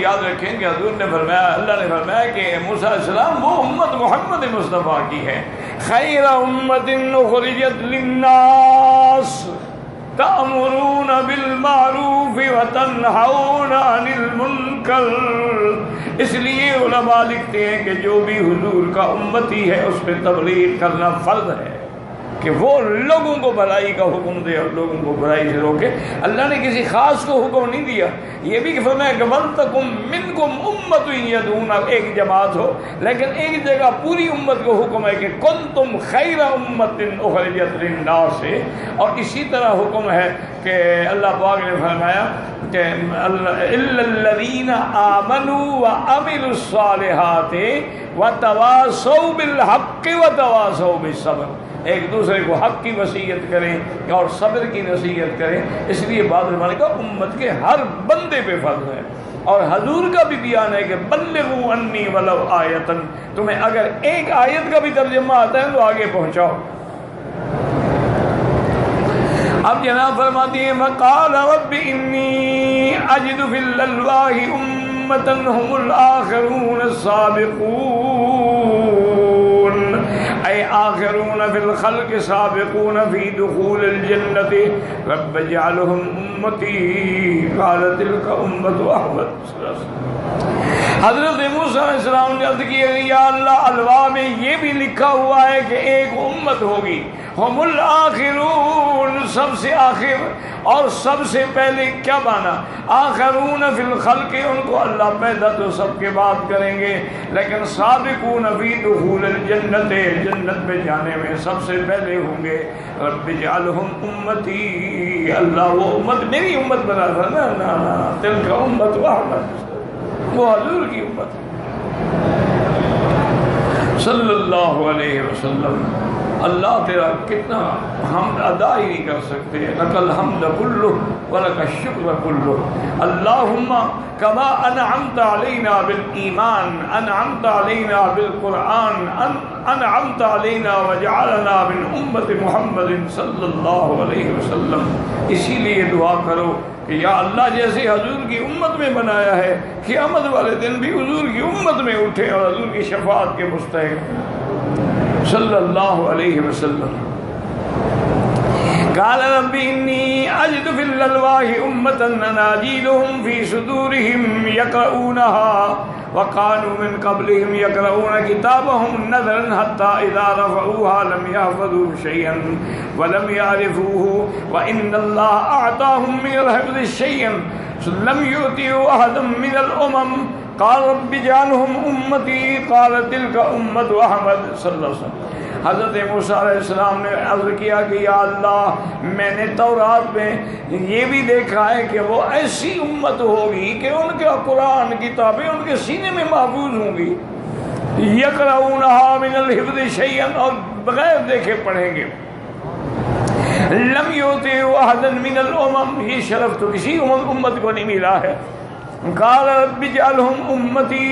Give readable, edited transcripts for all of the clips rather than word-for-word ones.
یاد رکھیں کہ حضور نے فرمایا، اللہ نے فرمایا کہ موسیٰ علیہ السلام وہ امت محمد مصطفیٰ کی ہے، خیر امت اخرجت للناس تأمرون بالمعروف وتنہون عن المنکر۔ اس لیے علماء لکھتے ہیں کہ جو بھی حضور کا امتی ہے اس پہ تبلیغ کرنا فرض ہے، کہ وہ لوگوں کو بھلائی کا حکم دے اور لوگوں کو برائی سے روکے۔ اللہ نے کسی خاص کو حکم نہیں دیا، یہ بھی کہ فرمایا کہ وَلْتَكُن مِّنكُمْ أُمَّةٌ يَدْعُونَ، ایک جماعت ہو، لیکن ایک جگہ پوری امت کو حکم ہے کہ كُنتُمْ خَيْرَ أُمَّةٍ أُخْرِجَتْ لِلنَّاسِ۔ اور اسی طرح حکم ہے کہ اللہ پاک نے فرمایا کہ إِلَّا الَّذِينَ آمَنُوا وَعَمِلُوا الصَّالِحَاتِ وَتَوَاصَوْا بِالْحَقِّ وَتَوَاصَوْا بِالصَّبْرِ، ایک دوسرے کو حق کی وصیت کریں اور صبر کی نصیحت کریں۔ اس لیے بعض علماء نے کہا امت کے ہر بندے پہ فرض ہے، اور حضور کا بھی بیان ہے کہ بلغوا عنی ولو آیۃ، تمہیں اگر ایک آیت کا بھی ترجمہ آتا ہے تو آگے پہنچاؤ۔ اب جناب فرماتی ہیں وقال رب انی اجد فی الالواح امۃ هم الآخرون السابقون، اے آخرون فی الخلق سابقون فی دخول الجنت، رب اجعلهم امتی، قال تلک امۃ احمد۔ حضرت موسیٰ علیہ السلام نے عرض کیا کہ یا اللہ الواح میں یہ بھی لکھا ہوا ہے کہ ایک امت ہوگی، ہم الآخرون، سب سے آخر اور سب سے پہلے کیا مانا؟ آخرون فی الخلق، ان کو اللہ پیدا تو سب کے بعد کریں گے، لیکن سابقون فی دخول الجنت، جنت میں جانے میں سب سے پہلے ہوں گے۔ رب اجعلہم امتی، اللہ وہ امت میری امت بنا تھا نا، تلک امت احمد، وہ حضور کی امت صلی اللہ علیہ وسلم۔ اللہ تیرا کتنا حمد ادا ہی نہیں کر سکتے، لک الحمد کلہ ولک الشکر کلہ، اللہم کما انعمت علینا بالایمان، انعمت علینا بالقرآن، انعمت علینا وجعلنا من امت محمد صلی اللہ علیہ وسلم۔ اسی لیے دعا کرو کہ یا اللہ جیسے حضور کی امت میں بنایا ہے، قیامت والے دن بھی حضور کی امت میں اٹھے اور حضور کی شفاعت کے مستحق صلی اللہ علیہ وسلم۔ قال رب انی اجد فی الالواح امۃ اناجیلہم فی صدورہم یقرؤونہا وقالوا من قبلهم يقرؤون كتابهم نذرا حتى إذا رفعوها لم يحفظوا شيئا ولم يعرفوه وإن الله أعطاهم من الحفظ شيئا لم يؤتوا أحدا من الأمم قال رب اجعلهم أمتي قال تلك أمة أحمد صلی اللہ علیہ وسلم۔ حضرت موسیٰ علیہ السلام نے عرض کیا کہ یا اللہ میں نے تورات میں یہ بھی دیکھا ہے کہ وہ ایسی امت ہوگی کہ ان کا قرآن کتابیں ان کے سینے میں محفوظ ہوں گی، یقرؤونہا من الحفظ شیئا، اور بغیر دیکھے پڑھیں گے، لم یؤتوا احدا من الامم، یہ شرف تو کسی امت کو نہیں ملا ہے۔ قال رب اجعلہم امتی،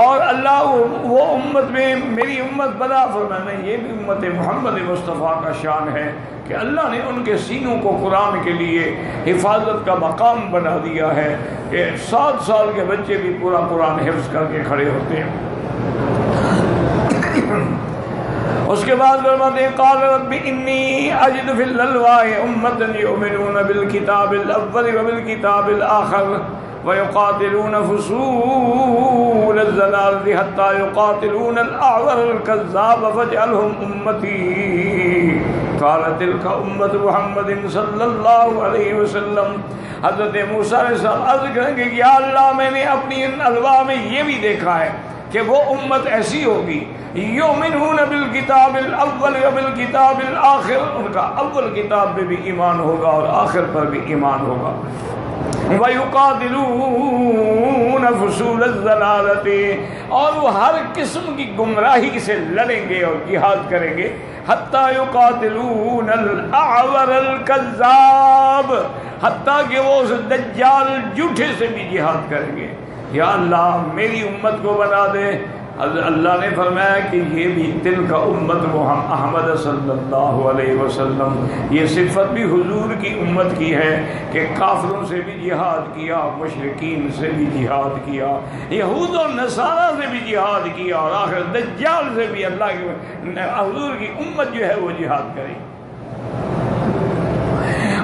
اور اللہ وہ امت میں میری امت بنا فرمانا، یہ بھی امت محمد مصطفیٰ کا شان ہے کہ اللہ نے ان کے سینوں کو قرآن کے لیے حفاظت کا مقام بنا دیا ہے کہ 7 سال کے بچے بھی پورا قرآن حفظ کر کے کھڑے ہوتے ہیں۔ اس کے بعد فرماتے ہیں قال رب انی اجد فی الالواح امۃ یؤمنون بالکتاب الاول وبالکتاب الآخر ويقاتلون فصول الزلازل حتى يقاتلون الأعور الكذاب فاجعلهم أمتي قال تلك أمة محمد صلی اللہ علیہ وسلم۔ حضرت موسیٰ علیہ السلام عرض کریں گے یا اللہ میں نے اپنی ان الواح میں یہ بھی دیکھا ہے کہ وہ امت ایسی ہوگی یؤمنون بالکتاب الاول وبالکتاب الآخر، ان کا اول کتاب میں بھی ایمان ہوگا اور آخر پر بھی ایمان ہوگا، وَيُقَاتِلُونَ فُصُولَ الضَّلَالَةِ، اور وہ ہر قسم کی گمراہی سے لڑیں گے اور جہاد کریں گے، حَتَّى يُقَاتِلُونَ الْأَعْوَرَ الْكَذَّابَ، حتیٰ کہ وہ اس دجال جھوٹے سے بھی جہاد کریں گے۔ یا اللہ میری امت کو بنا دے اللہ نے فرمایا کہ یہ بھی تلک امت محمد صلی اللہ علیہ وسلم، یہ صفت بھی حضور کی امت کی ہے کہ کافروں سے بھی جہاد کیا، مشرکین سے بھی جہاد کیا، یہود اور نصارہ سے بھی جہاد کیا، اور آخر دجال سے بھی اللہ کی حضور کی امت جو ہے وہ جہاد کرے۔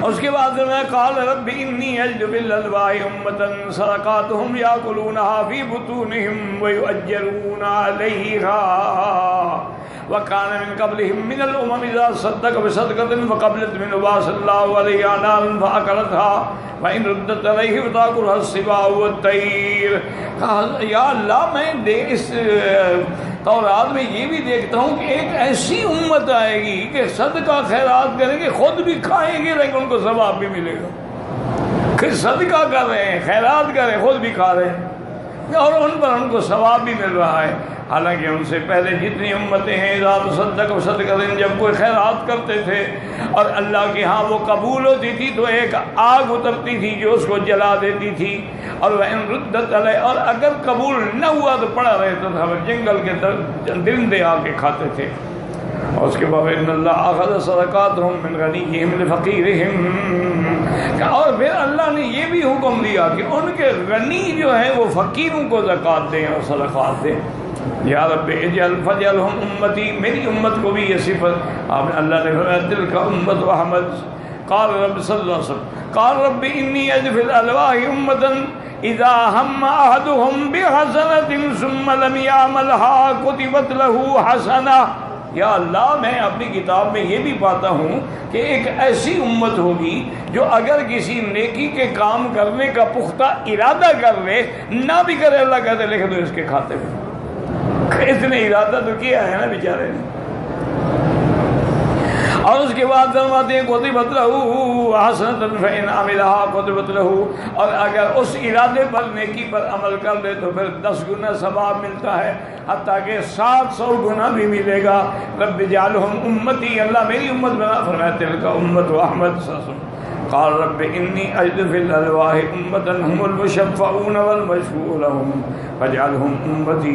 اس کے بعد میں قال رب انی اجد بالالواح امتا صدقاتهم یاکلونها فی بطونهم ویؤجرون علیہا وکان من قبلهم من الامم اذا صدق بصدقة فقبلت منه باس اللہ علیہ نارا فاکلتها وَإِن رُدَّتْ عَلَيْهِ فَتَأْكُلُهَا السِّبَاعُ وَالطَّيْرُ۔ کہا یا اللہ میں اس تورات میں یہ بھی دیکھتا ہوں کہ ایک ایسی امت آئے گی کہ صدقہ خیرات کریں گے، خود بھی کھائیں گے لیکن ان کو ثواب بھی ملے گا۔ کہ صدقہ کر رہے ہیں، خیرات کر رہے ہیں، خود بھی کھا رہے ہیں اور ان پر ان کو ثواب بھی مل رہا ہے۔ حالانکہ ان سے پہلے جتنی امتیں ہیں اذا تصدق بصدقۃ، جب کوئی خیرات کرتے تھے اور اللہ کے ہاں وہ قبول ہوتی تھی تو ایک آگ اترتی تھی جو اس کو جلا دیتی تھی، اور وَإِن رُدَّتْ عَلَيْهِ، اور اگر قبول نہ ہوا تو پڑا رہتا تھا، جنگل کے درندے آ کے کھاتے تھے۔ اور اس کے بعد ان اللہ اخذ صدقاتهم من غنیہم لفقیرہم، اور پھر اللہ نے یہ بھی حکم دیا کہ ان کے غنی جو ہیں وہ فقیروں کو زکوٰۃ دیں اور صدقات دیں۔ یا رب اجعل فجعلہم امتی، میری امت کو بھی یہ صفت آپ نے اللہ نے فرمایا تلک امت احمد۔ قال رب صلی اللہ علیہ وسلم قال رب انی اجد فی الالواح امتا اذا ہم احدهم بحسنۃ ثم لم یعملها کتبت له حسنہ۔ یا اللہ میں اپنی کتاب میں یہ بھی پاتا ہوں کہ ایک ایسی امت ہوگی جو اگر کسی نیکی کے کام کرنے کا پختہ ارادہ کر لے، نہ بھی کرے اللہ کہتے لکھ دو اس کے کھاتے میں۔ اس نے ارادہ تو کیا ہے نا بیچارے نے۔ اور اس کے بعد فرماتے ہیں کتبت لہ حسنۃ فإن عملها کتبت لہ، اور اگر اس ارادے پر نیکی پر عمل کر لے تو پھر 10 گنا ثواب ملتا ہے، حتیٰ کہ 700 گنا بھی ملے گا۔ رب اجعلہم امتی، اللہ میری امت بنا، فرمایا تلک امت احمد صلی اللہ علیہ وسلم۔ قال رب انی اجد فی الالواح امتا هم المشفعون والمشفوع لهم فاجعلهم امتی۔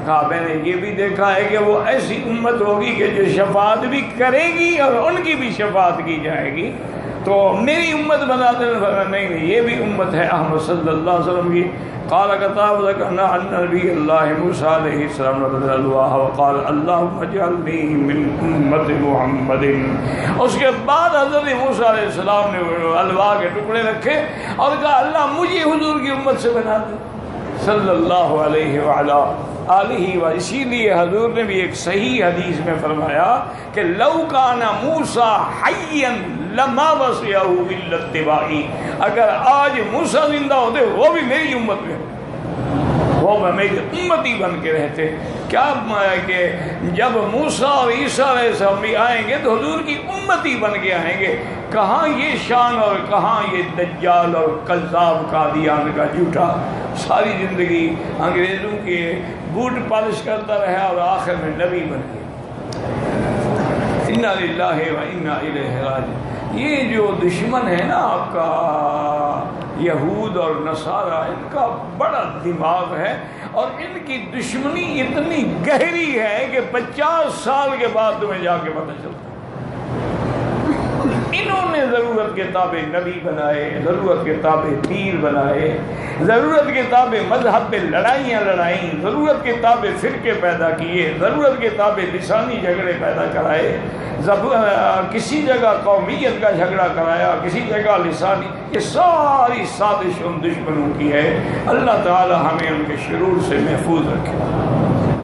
کہا میں نے یہ بھی دیکھا ہے کہ وہ ایسی امت ہوگی کہ جو شفاعت بھی کرے گی اور ان کی بھی شفاعت کی جائے گی، تو میری امت بنا دے۔ نہیں، یہ بھی امت ہے احمد صلی اللہ علیہ وسلم کی۔ قال کتاب ذکرنا عن نبی اللہ موسیٰ علیہ السلام رضی اللہ وقال اللہم اجعلنی من امت محمد۔ اس کے بعد حضرت موسیٰ علیہ السلام نے الواح کے ٹکڑے رکھے اور کہا اللہ مجھے حضور کی امت سے بنا دے صلی اللہ علیہ وعلا آلہ و۔ اسی لیے حضور نے بھی ایک صحیح حدیث میں فرمایا کہ لو کان موسیٰ حیا لما وسعہ الا اتباعی، اگر آج موسیٰ زندہ ہوتے وہ بھی میری امت میں، وہ میری امتی بن کے رہتے۔ کیا کہ جب موسیٰ اور عیسیٰ علیہ السلام بھی آئیں گے تو حضور کی امتی بن کے آئیں گے۔ کہاں یہ شان اور کہاں یہ دجال اور کذاب قادیان کا جھوٹا ساری زندگی انگریزوں کے بوٹ پالش کرتا رہا اور آخر میں نبی بن گیا۔ انا للہ و انا الیہ راجعون۔ یہ جو دشمن ہے نا آپ کا یہود اور نصارہ، ان کا بڑا دماغ ہے اور ان کی دشمنی اتنی گہری ہے کہ 50 سال کے بعد تمہیں جا کے پتہ چلتا ہے۔ انہوں نے ضرورت کے تابع نبی بنائے، ضرورت کے تابع پیر بنائے، ضرورت کے تابع مذہب پہ لڑائیاں لڑائیں، ضرورت کے تابع فرقے پیدا کیے، ضرورت کے تابع لسانی جھگڑے پیدا کرائے، کسی جگہ قومیت کا جھگڑا کرایا، کسی جگہ لسانی۔ یہ ساری سازش ان دشمنوں کی ہے۔ اللہ تعالی ہمیں ان کے شرور سے محفوظ رکھے۔